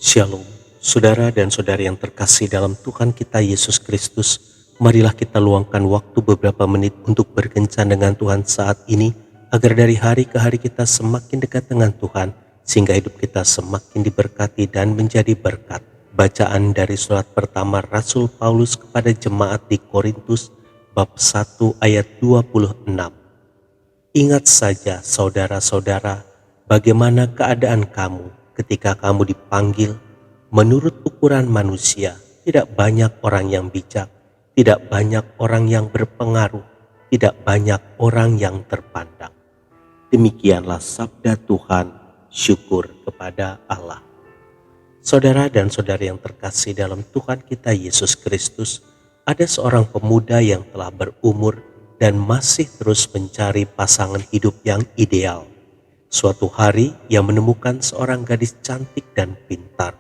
Shalom, saudara dan saudari yang terkasih dalam Tuhan kita Yesus Kristus. Marilah kita luangkan waktu beberapa menit untuk berkencan dengan Tuhan saat ini, agar dari hari ke hari kita semakin dekat dengan Tuhan, sehingga hidup kita semakin diberkati dan menjadi berkat. Bacaan dari surat pertama Rasul Paulus kepada jemaat di Korintus, bab 1 ayat 26. Ingat saja saudara-saudara, bagaimana keadaan kamu ketika kamu dipanggil. Menurut ukuran manusia, tidak banyak orang yang bijak, tidak banyak orang yang berpengaruh, tidak banyak orang yang terpandang. Demikianlah sabda Tuhan, syukur kepada Allah. Saudara dan saudari yang terkasih dalam Tuhan kita Yesus Kristus, ada seorang pemuda yang telah berumur dan masih terus mencari pasangan hidup yang ideal. Suatu hari ia menemukan seorang gadis cantik dan pintar.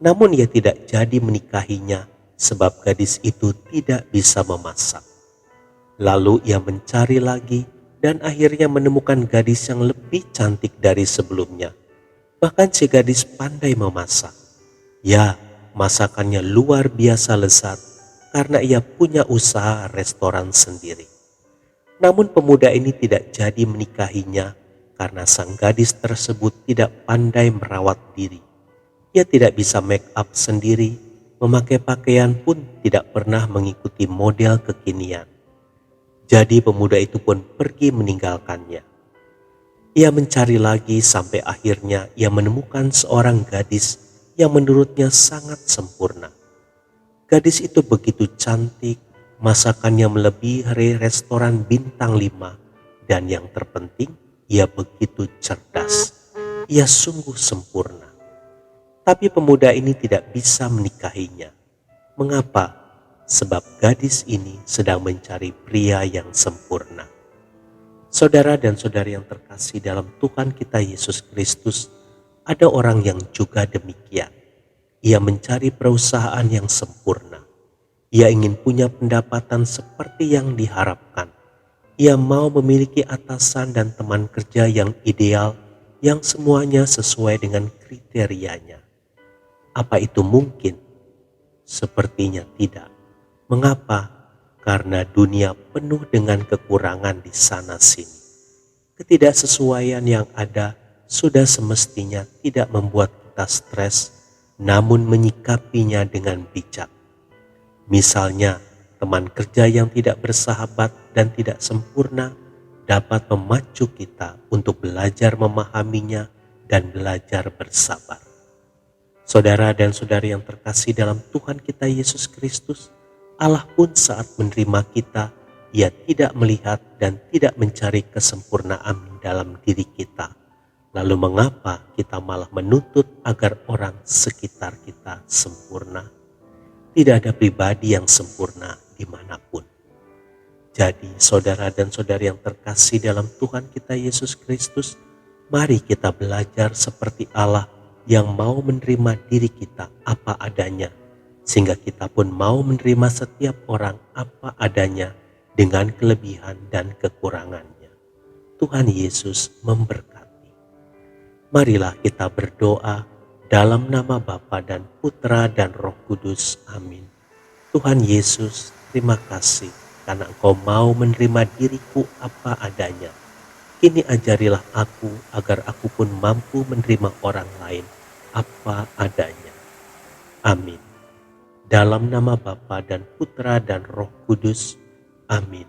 Namun ia tidak jadi menikahinya sebab gadis itu tidak bisa memasak. Lalu ia mencari lagi dan akhirnya menemukan gadis yang lebih cantik dari sebelumnya. Bahkan si gadis pandai memasak. Ya, masakannya luar biasa lezat karena ia punya usaha restoran sendiri. Namun pemuda ini tidak jadi menikahinya karena sang gadis tersebut tidak pandai merawat diri. Ia tidak bisa make up sendiri, memakai pakaian pun tidak pernah mengikuti model kekinian. Jadi pemuda itu pun pergi meninggalkannya. Ia mencari lagi sampai akhirnya ia menemukan seorang gadis yang menurutnya sangat sempurna. Gadis itu begitu cantik, masakannya melebihi restoran bintang 5, dan yang terpenting ia begitu cerdas. Ia sungguh sempurna. Tapi pemuda ini tidak bisa menikahinya. Mengapa? Sebab gadis ini sedang mencari pria yang sempurna. Saudara dan saudari yang terkasih dalam Tuhan kita Yesus Kristus, ada orang yang juga demikian. Ia mencari perusahaan yang sempurna. Ia ingin punya pendapatan seperti yang diharapkan. Ia mau memiliki atasan dan teman kerja yang ideal, yang semuanya sesuai dengan kriterianya. Apa itu mungkin? Sepertinya tidak. Mengapa? Karena dunia penuh dengan kekurangan di sana-sini. Ketidaksesuaian yang ada sudah semestinya tidak membuat kita stres, namun menyikapinya dengan bijak. Misalnya, teman kerja yang tidak bersahabat dan tidak sempurna dapat memacu kita untuk belajar memahaminya dan belajar bersabar. Saudara dan saudari yang terkasih dalam Tuhan kita Yesus Kristus, Allah pun saat menerima kita, Ia tidak melihat dan tidak mencari kesempurnaan dalam diri kita. Lalu mengapa kita malah menuntut agar orang sekitar kita sempurna? Tidak ada pribadi yang sempurna dimanapun. Jadi saudara dan saudari yang terkasih dalam Tuhan kita Yesus Kristus, mari kita belajar seperti Allah yang mau menerima diri kita apa adanya, sehingga kita pun mau menerima setiap orang apa adanya dengan kelebihan dan kekurangannya. Tuhan Yesus memberkati. Marilah kita berdoa dalam nama Bapa dan Putra dan Roh Kudus. Amin. Tuhan Yesus, terima kasih karena Engkau mau menerima diriku apa adanya. Kini ajarilah aku agar aku pun mampu menerima orang lain apa adanya. Amin. Dalam nama Bapa dan Putra dan Roh Kudus. Amin.